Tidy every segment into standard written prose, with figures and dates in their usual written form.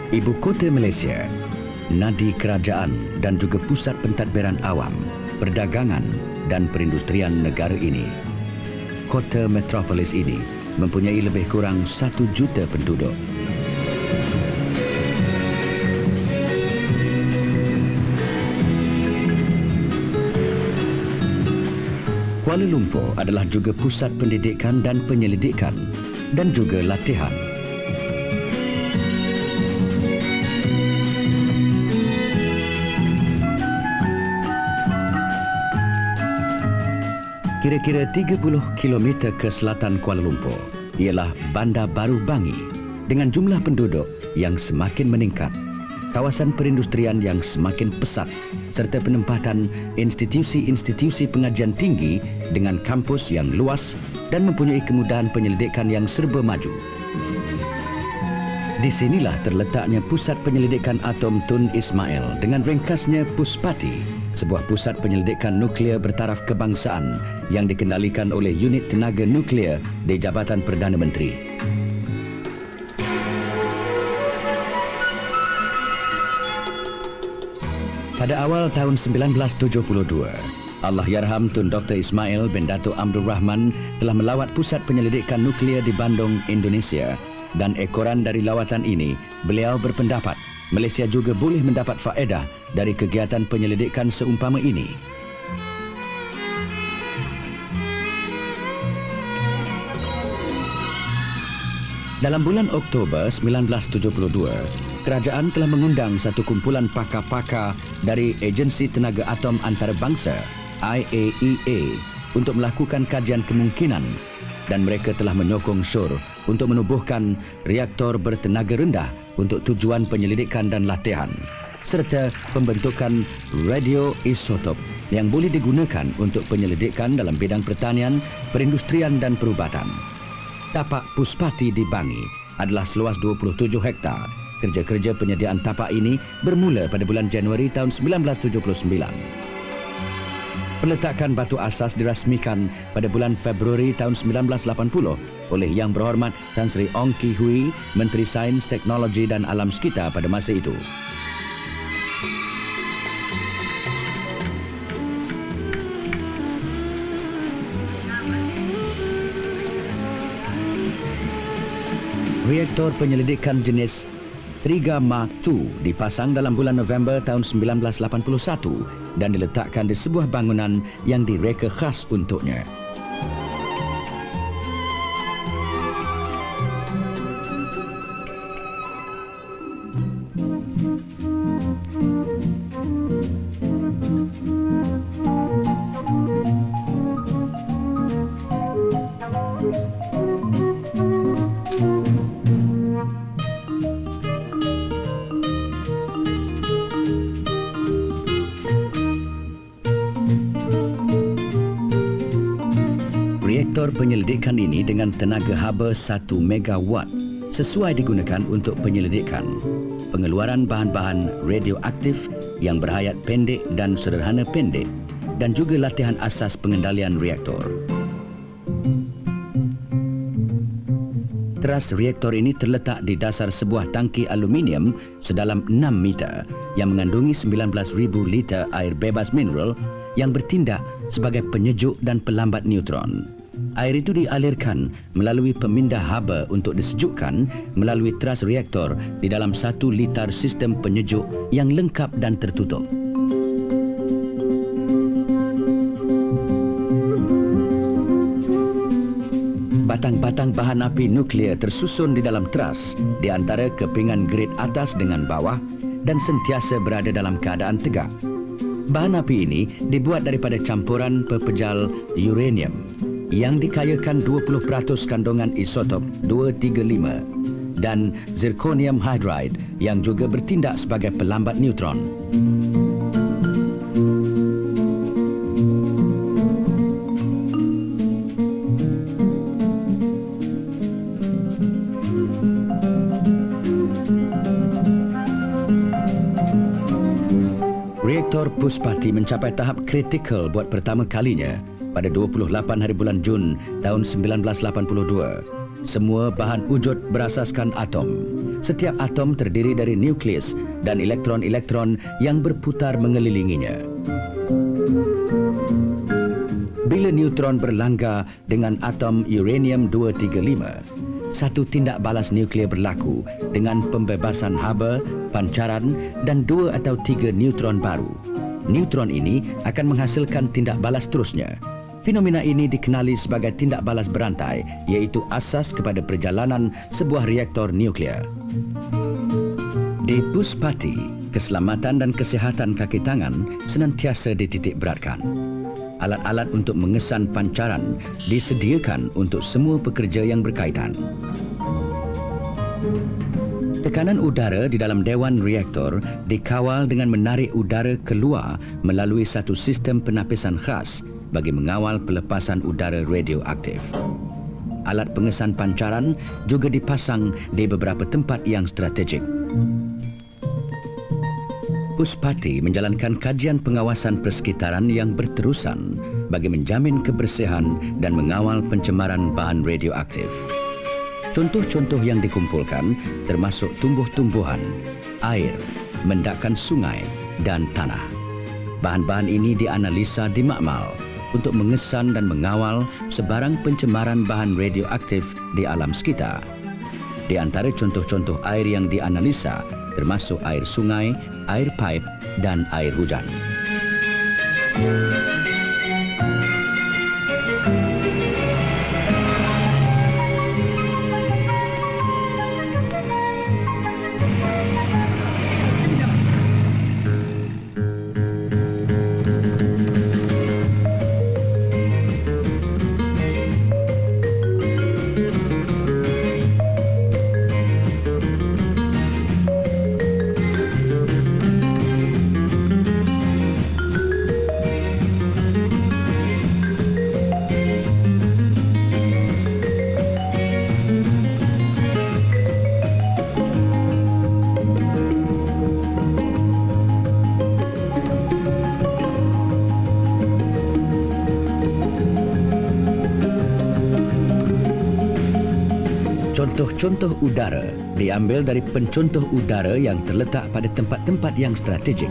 Ibu kota Malaysia, nadi kerajaan dan juga pusat pentadbiran awam, perdagangan dan perindustrian negara ini. Kota metropolis ini mempunyai lebih kurang 1 juta penduduk. Kuala Lumpur adalah juga pusat pendidikan dan penyelidikan dan juga latihan. Kira-kira 30 km ke selatan Kuala Lumpur ialah Bandar Baru Bangi dengan jumlah penduduk yang semakin meningkat, kawasan perindustrian yang semakin pesat serta penempatan institusi-institusi pengajian tinggi dengan kampus yang luas dan mempunyai kemudahan penyelidikan yang serba maju. Di sinilah terletaknya Pusat Penyelidikan Atom Tun Ismail dengan ringkasnya Puspati, sebuah pusat penyelidikan nuklear bertaraf kebangsaan yang dikendalikan oleh Unit Tenaga Nuklear di Jabatan Perdana Menteri. Pada awal tahun 1972, Allahyarham Tun Dr. Ismail bin Datuk Amrul Rahman telah melawat Pusat Penyelidikan Nuklear di Bandung, Indonesia, dan ekoran dari lawatan ini, beliau berpendapat Malaysia juga boleh mendapat faedah dari kegiatan penyelidikan seumpama ini. Dalam bulan Oktober 1972, kerajaan telah mengundang satu kumpulan pakar-pakar dari Agensi Tenaga Atom Antarabangsa IAEA untuk melakukan kajian kemungkinan, dan mereka telah menyokong SUR untuk menubuhkan reaktor bertenaga rendah untuk tujuan penyelidikan dan latihan, serta pembentukan radioisotop yang boleh digunakan untuk penyelidikan dalam bidang pertanian, perindustrian dan perubatan. Tapak Puspati di Bangi adalah seluas 27 hektar. Kerja-kerja penyediaan tapak ini bermula pada bulan Januari tahun 1979. Peletakan batu asas dirasmikan pada bulan Februari tahun 1980 oleh Yang Berhormat Tan Sri Ong Ki Hui, Menteri Sains, Teknologi dan Alam Sekitar pada masa itu. Reaktor penyelidikan jenis Triga Mark II dipasang dalam bulan November tahun 1981 dan diletakkan di sebuah bangunan yang direka khas untuknya. Reaktor penyelidikan ini dengan tenaga haba 1 megawatt sesuai digunakan untuk penyelidikan, pengeluaran bahan-bahan radioaktif yang berhayat pendek dan sederhana pendek, dan juga latihan asas pengendalian reaktor. Teras reaktor ini terletak di dasar sebuah tangki aluminium sedalam 6 meter yang mengandungi 19,000 liter air bebas mineral yang bertindak sebagai penyejuk dan pelambat neutron. Air itu dialirkan melalui pemindah haba untuk disejukkan melalui teras reaktor di dalam 1 liter sistem penyejuk yang lengkap dan tertutup. Batang-batang bahan api nuklear tersusun di dalam teras di antara kepingan grid atas dengan bawah dan sentiasa berada dalam keadaan tegak. Bahan api ini dibuat daripada campuran pepejal uranium yang dikayakan 20% kandungan isotop 235 dan zirconium hydride yang juga bertindak sebagai pelambat neutron. Reaktor Puspati mencapai tahap kritikal buat pertama kalinya pada 28 hari bulan Jun tahun 1982 Semua bahan wujud berasaskan atom. Setiap atom terdiri dari nukleus dan elektron-elektron yang berputar mengelilinginya. Bila neutron berlanggar dengan atom uranium-235, satu tindak balas nuklear berlaku dengan pembebasan haba, pancaran dan 2 atau 3 neutron baru. Neutron ini akan menghasilkan tindak balas terusnya. Fenomena ini dikenali sebagai tindak balas berantai, iaitu asas kepada perjalanan sebuah reaktor nuklear. Di Puspati, keselamatan dan kesihatan kaki tangan senantiasa dititik beratkan. Alat-alat untuk mengesan pancaran disediakan untuk semua pekerja yang berkaitan. Tekanan udara di dalam dewan reaktor dikawal dengan menarik udara keluar melalui satu sistem penapisan khas bagi mengawal pelepasan udara radioaktif. Alat pengesan pancaran juga dipasang di beberapa tempat yang strategik. Puspati menjalankan kajian pengawasan persekitaran yang berterusan bagi menjamin kebersihan dan mengawal pencemaran bahan radioaktif. Contoh-contoh yang dikumpulkan termasuk tumbuh-tumbuhan, air, mendakan sungai dan tanah. Bahan-bahan ini dianalisa di makmal untuk mengesan dan mengawal sebarang pencemaran bahan radioaktif di alam sekitar. Di antara contoh-contoh air yang dianalisa termasuk air sungai, air paip dan air hujan. Contoh-contoh udara diambil dari pencontoh udara yang terletak pada tempat-tempat yang strategik.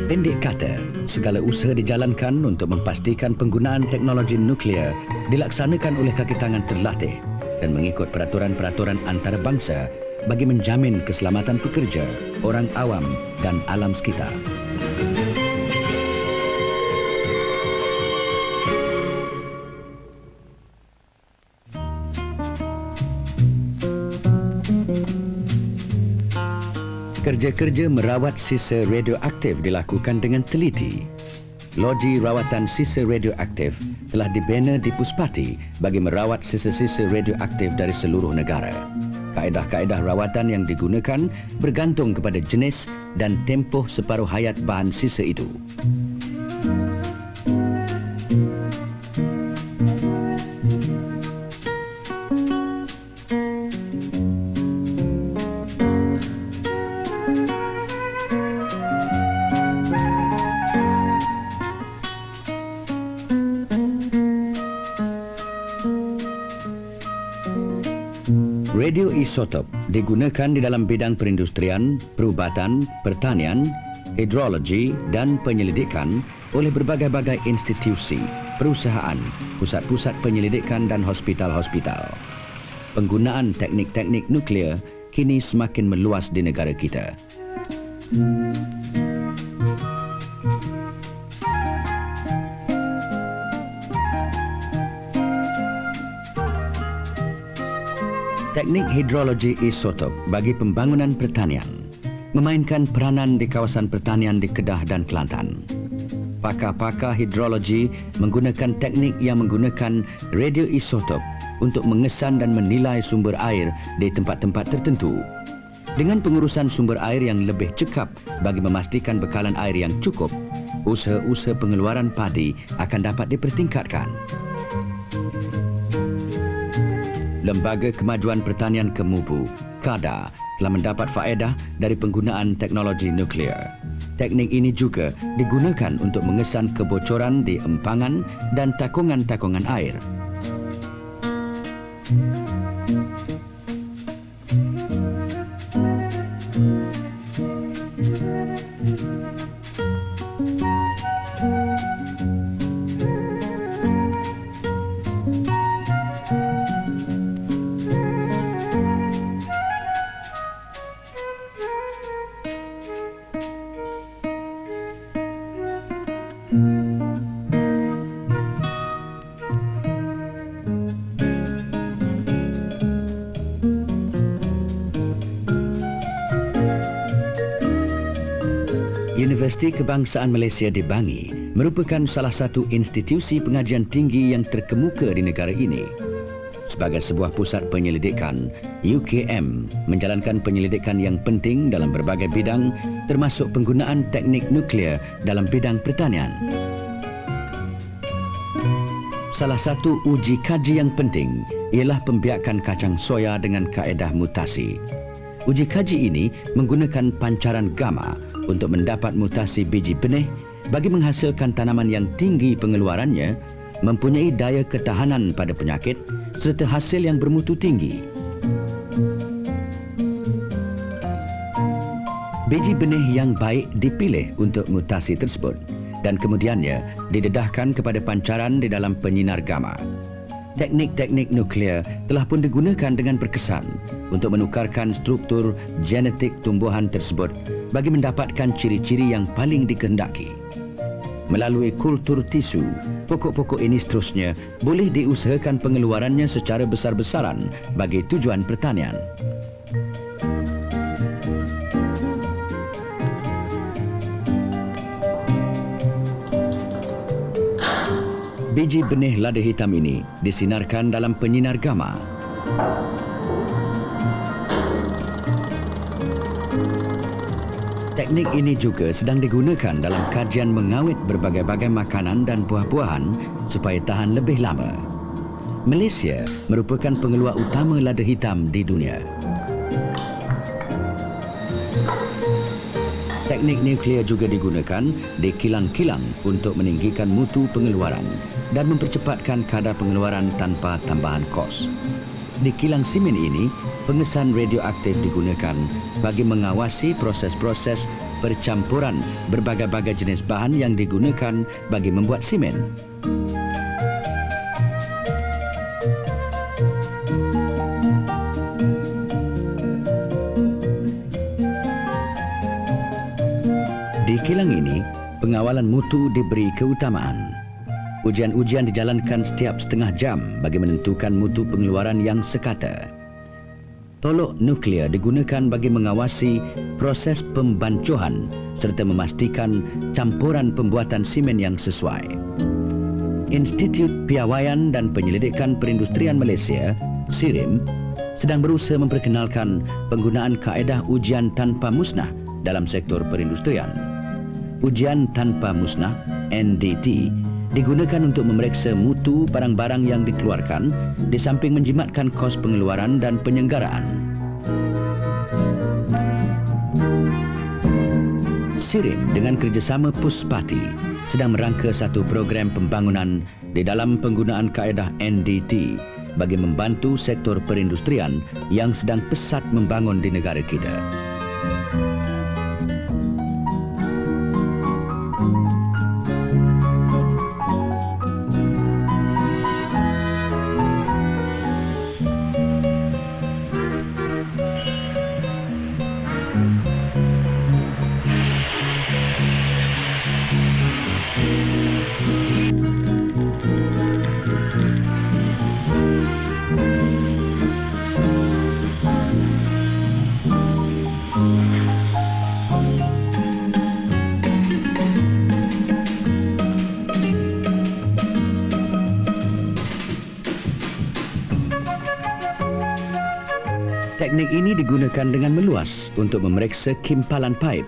Pendek kata, segala usaha dijalankan untuk memastikan penggunaan teknologi nuklear dilaksanakan oleh kaki tangan terlatih dan mengikut peraturan-peraturan antarabangsa bagi menjamin keselamatan pekerja, orang awam dan alam sekitar. Kerja-kerja merawat sisa radioaktif dilakukan dengan teliti. Loji rawatan sisa radioaktif telah dibina di Puspati bagi merawat sisa-sisa radioaktif dari seluruh negara. Kaedah-kaedah rawatan yang digunakan bergantung kepada jenis dan tempoh separuh hayat bahan sisa itu. Radioisotop digunakan di dalam bidang perindustrian, perubatan, pertanian, hidrologi dan penyelidikan oleh berbagai-bagai institusi, perusahaan, pusat-pusat penyelidikan dan hospital-hospital. Penggunaan teknik-teknik nuklear kini semakin meluas di negara kita. Teknik hidrologi isotop bagi pembangunan pertanian memainkan peranan di kawasan pertanian di Kedah dan Kelantan. pakar-pakar hidrologi menggunakan teknik yang menggunakan radioisotop untuk mengesan dan menilai sumber air di tempat-tempat tertentu. Dengan pengurusan sumber air yang lebih cekap bagi memastikan bekalan air yang cukup, usaha-usaha pengeluaran padi akan dapat dipertingkatkan. Lembaga Kemajuan Pertanian Kemubu, KADA, telah mendapat faedah dari penggunaan teknologi nuklear. Teknik ini juga digunakan untuk mengesan kebocoran di empangan dan takungan-takungan air. Universiti Kebangsaan Malaysia di Bangi merupakan salah satu institusi pengajian tinggi yang terkemuka di negara ini. Sebagai sebuah pusat penyelidikan, UKM menjalankan penyelidikan yang penting dalam berbagai bidang termasuk penggunaan teknik nuklear dalam bidang pertanian. Salah satu uji kaji yang penting ialah pembiakan kacang soya dengan kaedah mutasi. Uji kaji ini menggunakan pancaran gamma untuk mendapat mutasi biji benih bagi menghasilkan tanaman yang tinggi pengeluarannya, mempunyai daya ketahanan pada penyakit serta hasil yang bermutu tinggi. Biji benih yang baik dipilih untuk mutasi tersebut dan kemudiannya didedahkan kepada pancaran di dalam penyinar gamma. Teknik-teknik nuklear telah pun digunakan dengan berkesan untuk menukarkan struktur genetik tumbuhan tersebut bagi mendapatkan ciri-ciri yang paling dikehendaki. Melalui kultur tisu, pokok-pokok ini seterusnya boleh diusahakan pengeluarannya secara besar-besaran bagi tujuan pertanian. Biji benih lada hitam ini disinarkan dalam penyinar gamma. Teknik ini juga sedang digunakan dalam kajian mengawet berbagai-bagai makanan dan buah-buahan supaya tahan lebih lama. Malaysia merupakan pengeluar utama lada hitam di dunia. Teknik nuklear juga digunakan di kilang-kilang untuk meninggikan mutu pengeluaran dan mempercepatkan kadar pengeluaran tanpa tambahan kos. Di kilang simen ini, pengesan radioaktif digunakan bagi mengawasi proses-proses percampuran berbagai-bagai jenis bahan yang digunakan bagi membuat simen. Di kilang ini, pengawalan mutu diberi keutamaan. Ujian-ujian dijalankan setiap setengah jam bagi menentukan mutu pengeluaran yang sekata. Tolok nuklear digunakan bagi mengawasi proses pembancuhan serta memastikan campuran pembuatan simen yang sesuai. Institut Piawaian dan Penyelidikan Perindustrian Malaysia, SIRIM, sedang berusaha memperkenalkan penggunaan kaedah ujian tanpa musnah dalam sektor perindustrian. Ujian tanpa musnah, NDT, digunakan untuk memeriksa mutu barang-barang yang dikeluarkan di samping menjimatkan kos pengeluaran dan penyelenggaraan. SIRIM dengan kerjasama Puspati sedang merangka satu program pembangunan di dalam penggunaan kaedah NDT bagi membantu sektor perindustrian yang sedang pesat membangun di negara kita. Teknik ini digunakan dengan meluas untuk memeriksa kimpalan paip.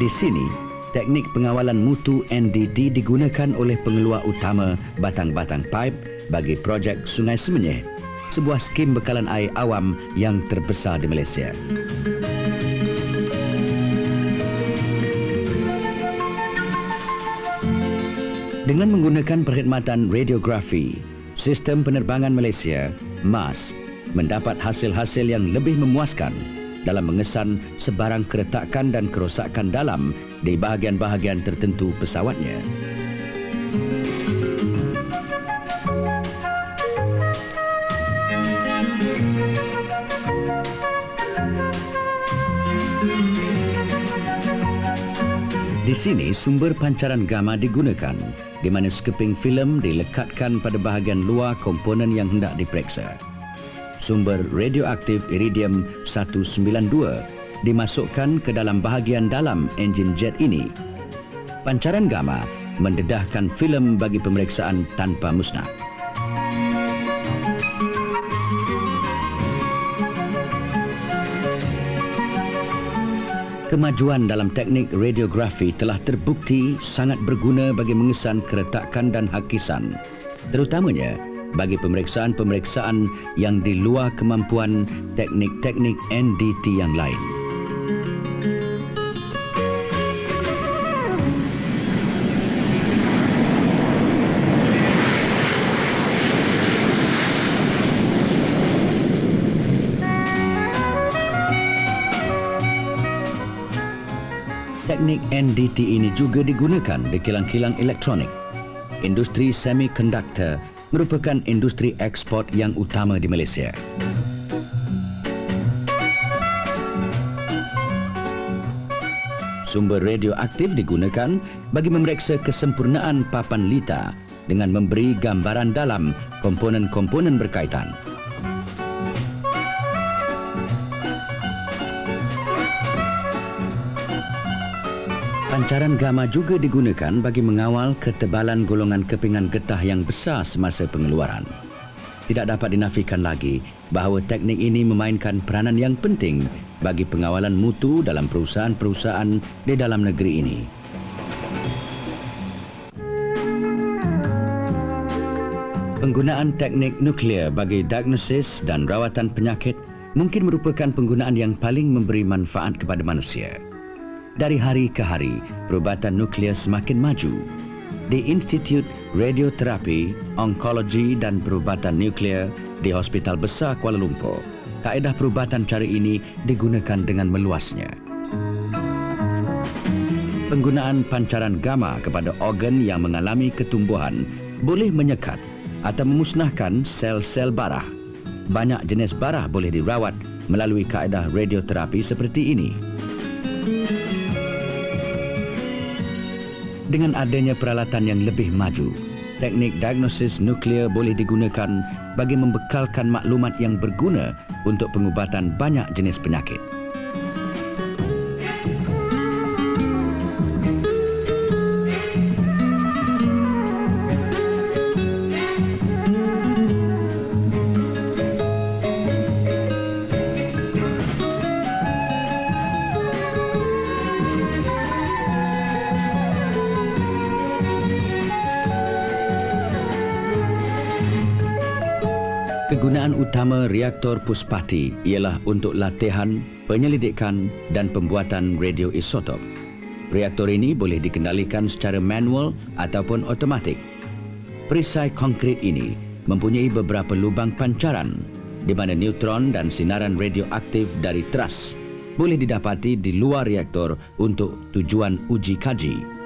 Di sini, teknik pengawalan mutu NDT digunakan oleh pengeluar utama batang-batang paip bagi projek Sungai Semenyih, sebuah skim bekalan air awam yang terbesar di Malaysia. Dengan menggunakan perkhidmatan radiografi, sistem penerbangan Malaysia, MAS, mendapat hasil-hasil yang lebih memuaskan dalam mengesan sebarang keretakan dan kerosakan dalam di bahagian-bahagian tertentu pesawatnya. Di sini sumber pancaran gamma digunakan, di mana skeping filem dilekatkan pada bahagian luar komponen yang hendak diperiksa. Sumber radioaktif iridium 192 dimasukkan ke dalam bahagian dalam enjin jet ini. Pancaran gamma mendedahkan filem bagi pemeriksaan tanpa musnah. Kemajuan dalam teknik radiografi telah terbukti sangat berguna bagi mengesan keretakan dan hakisan, terutamanya bagi pemeriksaan-pemeriksaan yang di luar kemampuan teknik-teknik NDT yang lain. Teknik NDT ini juga digunakan di kilang-kilang elektronik. Industri semikonduktor merupakan industri ekspor yang utama di Malaysia. Sumber radioaktif digunakan bagi memeriksa kesempurnaan papan lita dengan memberi gambaran dalam komponen-komponen berkaitan. Pancaran gamma juga digunakan bagi mengawal ketebalan golongan kepingan getah yang besar semasa pengeluaran. Tidak dapat dinafikan lagi bahawa teknik ini memainkan peranan yang penting bagi pengawalan mutu dalam perusahaan-perusahaan di dalam negeri ini. Penggunaan teknik nuklear bagi diagnosis dan rawatan penyakit mungkin merupakan penggunaan yang paling memberi manfaat kepada manusia. Dari hari ke hari, perubatan nuklear semakin maju. Di Institut Radioterapi, Onkologi dan Perubatan Nuklear di Hospital Besar Kuala Lumpur, kaedah perubatan cara ini digunakan dengan meluasnya. Penggunaan pancaran gamma kepada organ yang mengalami ketumbuhan boleh menyekat atau memusnahkan sel-sel barah. Banyak jenis barah boleh dirawat melalui kaedah radioterapi seperti ini. Dengan adanya peralatan yang lebih maju, teknik diagnosis nuklear boleh digunakan bagi membekalkan maklumat yang berguna untuk pengubatan banyak jenis penyakit. Kegunaan utama reaktor Puspati ialah untuk latihan, penyelidikan dan pembuatan radioisotop. Reaktor ini boleh dikendalikan secara manual ataupun automatik. Perisai konkrit ini mempunyai beberapa lubang pancaran di mana neutron dan sinaran radioaktif dari teras boleh didapati di luar reaktor untuk tujuan uji kaji.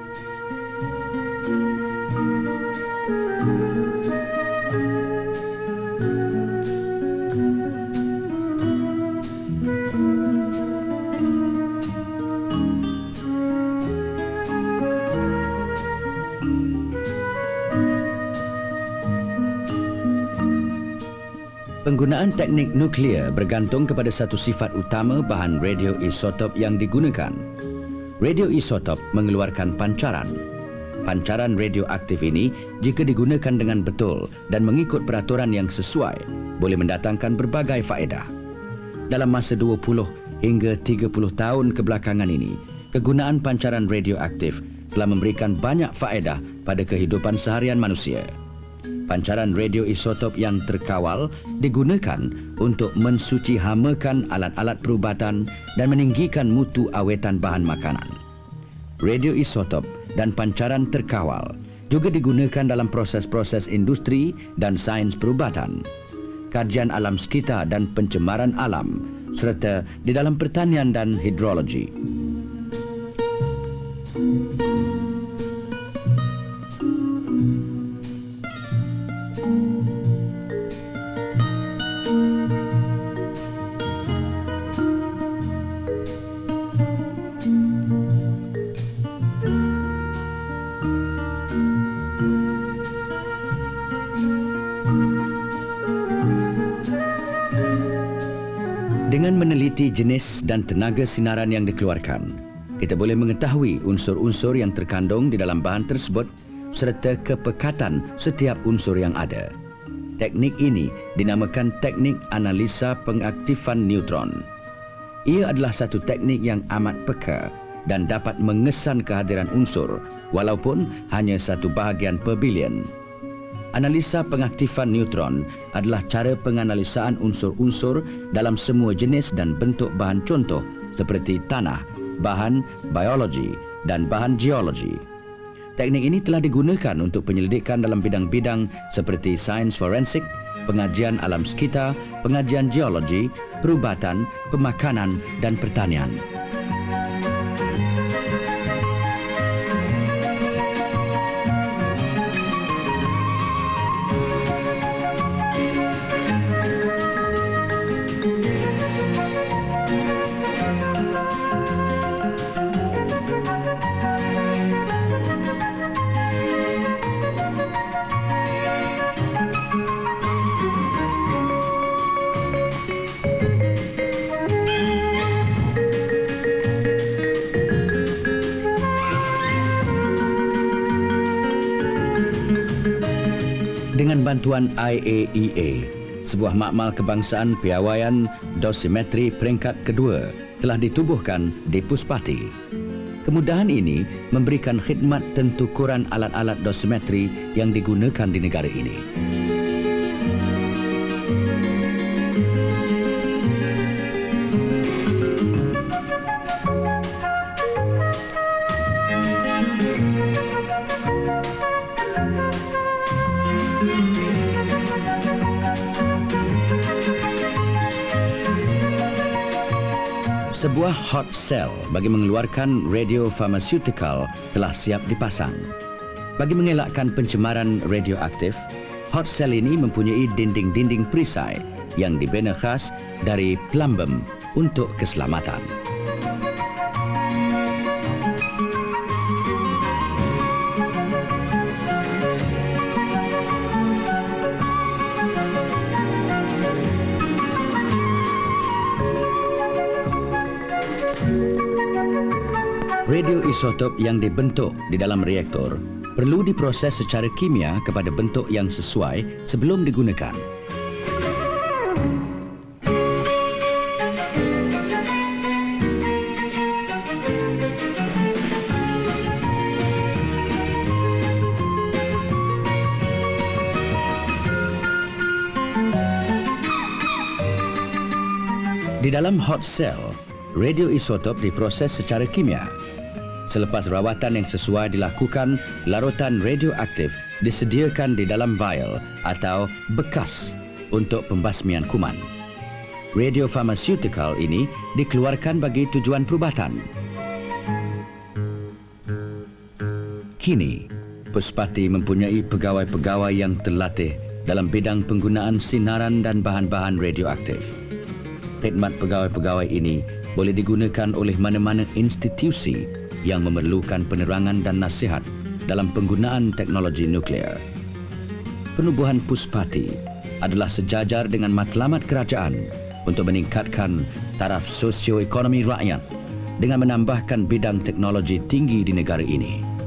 Penggunaan teknik nuklear bergantung kepada satu sifat utama bahan radioisotop yang digunakan. Radioisotop mengeluarkan pancaran. Pancaran radioaktif ini jika digunakan dengan betul dan mengikut peraturan yang sesuai boleh mendatangkan berbagai faedah. Dalam masa 20 hingga 30 tahun kebelakangan ini, kegunaan pancaran radioaktif telah memberikan banyak faedah pada kehidupan seharian manusia. Pancaran radioisotop yang terkawal digunakan untuk mensuci hamakan alat-alat perubatan dan meninggikan mutu awetan bahan makanan. Radioisotop dan pancaran terkawal juga digunakan dalam proses-proses industri dan sains perubatan, kajian alam sekitar dan pencemaran alam, serta di dalam pertanian dan hidrologi. Dengan meneliti jenis dan tenaga sinaran yang dikeluarkan, kita boleh mengetahui unsur-unsur yang terkandung di dalam bahan tersebut serta kepekatan setiap unsur yang ada. Teknik ini dinamakan teknik analisa pengaktifan neutron. Ia adalah satu teknik yang amat peka dan dapat mengesan kehadiran unsur walaupun hanya satu bahagian per bilion. Analisa pengaktifan neutron adalah cara penganalisaan unsur-unsur dalam semua jenis dan bentuk bahan contoh seperti tanah, bahan biologi dan bahan geologi. Teknik ini telah digunakan untuk penyelidikan dalam bidang-bidang seperti sains forensik, pengajian alam sekitar, pengajian geologi, perubatan, pemakanan dan pertanian. Dengan bantuan IAEA, sebuah makmal kebangsaan piawaian dosimetri peringkat kedua telah ditubuhkan di Puspati. Kemudahan ini memberikan khidmat tentukuran alat-alat dosimetri yang digunakan di negara ini. Sebuah hot cell bagi mengeluarkan radiopharmaceutical telah siap dipasang. Bagi mengelakkan pencemaran radioaktif, hot cell ini mempunyai dinding-dinding perisai yang dibina khas dari plumbum untuk keselamatan. Radioisotop yang dibentuk di dalam reaktor perlu diproses secara kimia kepada bentuk yang sesuai sebelum digunakan. Di dalam hot cell, radioisotop diproses secara kimia. Selepas rawatan yang sesuai dilakukan, larutan radioaktif disediakan di dalam vial atau bekas untuk pembasmian kuman. Radiopharmaceutical ini dikeluarkan bagi tujuan perubatan. Kini, Puspati mempunyai pegawai-pegawai yang terlatih dalam bidang penggunaan sinaran dan bahan-bahan radioaktif. Khidmat pegawai-pegawai ini boleh digunakan oleh mana-mana institusi yang memerlukan penerangan dan nasihat dalam penggunaan teknologi nuklear. Penubuhan Puspati adalah sejajar dengan matlamat kerajaan untuk meningkatkan taraf sosioekonomi rakyat dengan menambahkan bidang teknologi tinggi di negara ini.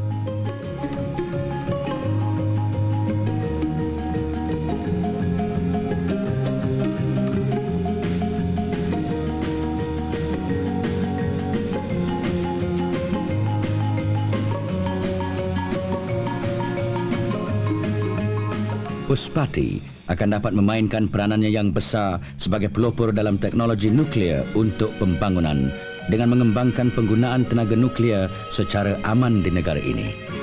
Puspati akan dapat memainkan peranannya yang besar sebagai pelopor dalam teknologi nuklear untuk pembangunan dengan mengembangkan penggunaan tenaga nuklear secara aman di negara ini.